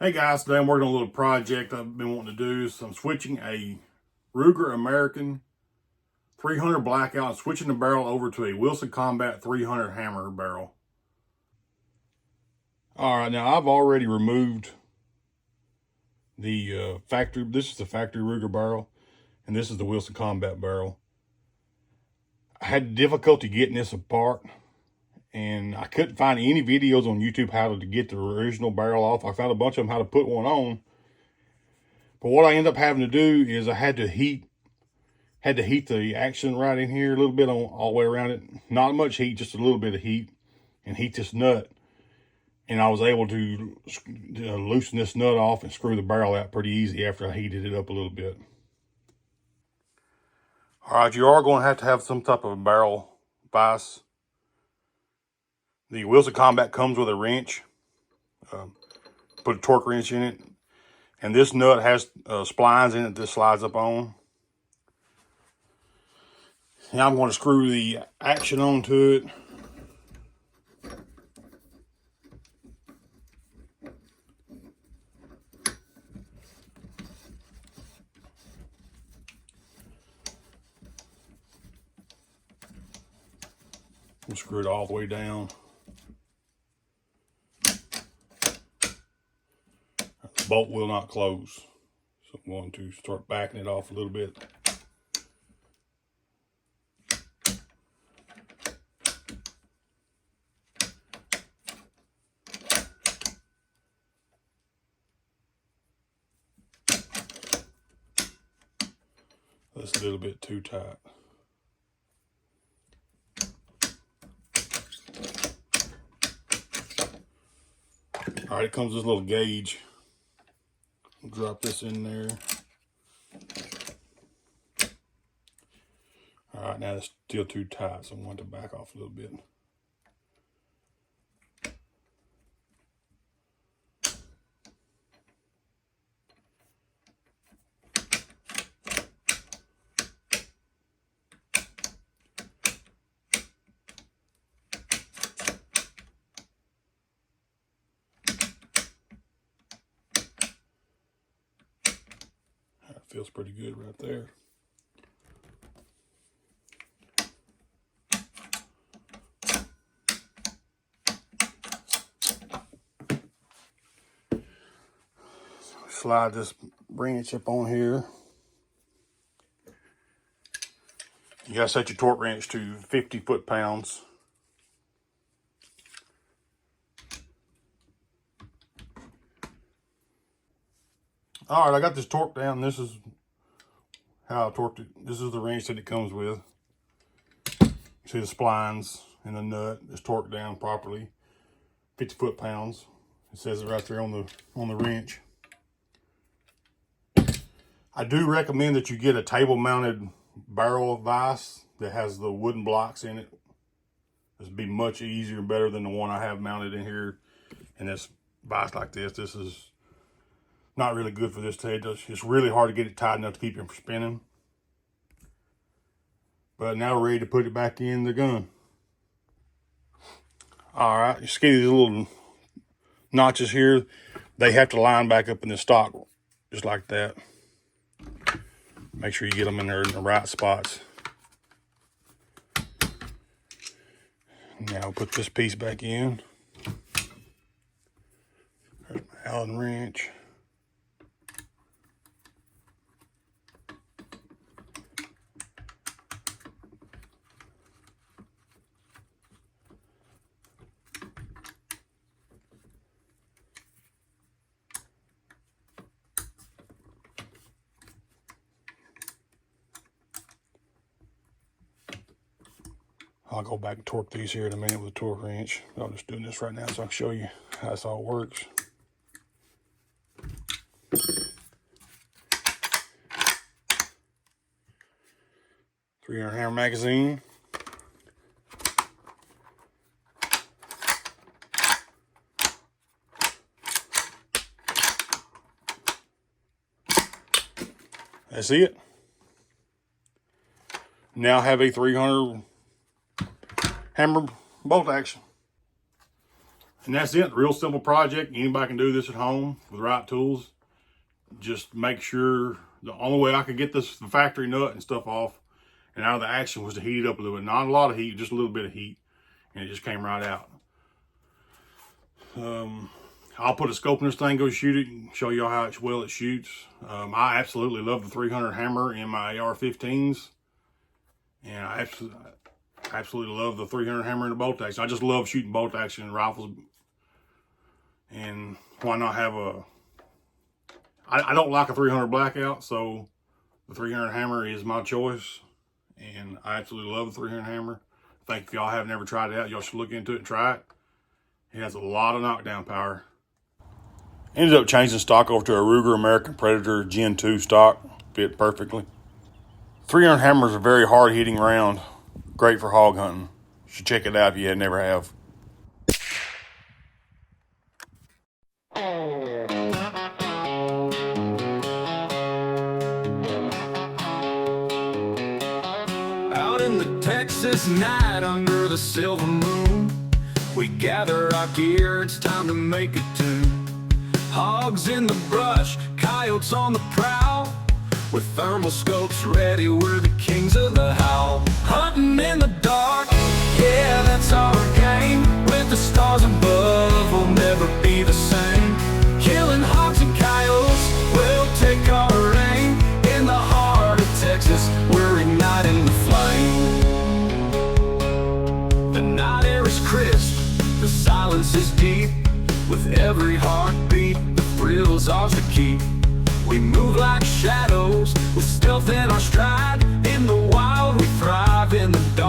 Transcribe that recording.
Hey guys, today I'm working on a little project I've been wanting to do. So I'm switching a Ruger American 300 blackout and switching the barrel over to a Wilson Combat 300 hammer barrel. All right, now I've already removed the factory. This is the factory Ruger barrel, and this is the Wilson Combat barrel. I had difficulty getting this apart, and I couldn't find any videos on YouTube how to get the original barrel off. I found a bunch of them how to put one on. But what I ended up having to do is I had to heat the action right in here a little bit on all the way around it. Not much heat, just a little bit of heat, and heat this nut. And I was able to loosen this nut off and screw the barrel out pretty easy after I heated it up a little bit. All right, you are going to have some type of barrel vise. The Wilson Combat comes with a wrench. Put a torque wrench in it. And this nut has splines in it that slides up on. Now I'm going to screw the action onto it. We'll screw it all the way down. The bolt will not close. So I'm going to start backing it off a little bit. That's a little bit too tight. All right, it comes with this little gauge. I'll drop this in there. All right, now it's still too tight, so I'm going to back off a little bit. Feels pretty good right there. Slide this wrench up on here. You gotta set your torque wrench to 50 foot-pounds. All right, I got this torque down. This is how I torqued it. This is the wrench that it comes with. See the splines and the nut is torqued down properly. 50 foot-pounds. It says it right there on the wrench. I do recommend that you get a table-mounted barrel vise that has the wooden blocks in it. This would be much easier and better than the one I have mounted in here. And this vise like this. This is not really good for this today. It's really hard to get it tight enough to keep it from spinning. But now we're ready to put it back in the gun. All right, you see these little notches here. They have to line back up in the stock just like that. Make sure you get them in there in the right spots. Now we'll put this piece back in. There's my Allen wrench. I'll go back and torque these here in a minute with a torque wrench. I'm just doing this right now so I can show you how this all works. .300 hammer magazine. That's it. Now have a 300 hammer bolt action. And that's it. Real simple project. Anybody can do this at home with the right tools. Just make sure, the only way I could get the factory nut and stuff off and out of the action was to heat it up a little bit. Not a lot of heat, just a little bit of heat. And it just came right out. I'll put a scope in this thing, go shoot it, and show y'all how well it shoots. I absolutely love the 300 hammer in my AR-15s. And I absolutely love the 300 hammer in the bolt action. I just love shooting bolt action rifles. And why not have I don't like a 300 blackout, so the 300 hammer is my choice. And I absolutely love the 300 hammer. I think if y'all haven't ever tried it out, y'all should look into it and try it. It has a lot of knockdown power. Ended up changing stock over to a Ruger American Predator Gen 2 stock. Fit perfectly. 300 hammer is a very hard hitting round. Great for hog hunting. You should check it out if you never have. Out in the Texas night under the silver moon, we gather our gear, it's time to make a tune. Hogs in the brush, coyotes on the prowl. With thermal scopes ready, we're the kings of the howl. Hunting in the dark, yeah, that's our game. With the stars above, we'll never be the same. Killing hogs and coyotes, we'll take our aim. In the heart of Texas, we're igniting the flame. The night air is crisp, the silence is deep. With every heartbeat, the thrills ours to keep. We move like shadows, with stealth in our stride. In the wild we thrive, in the dark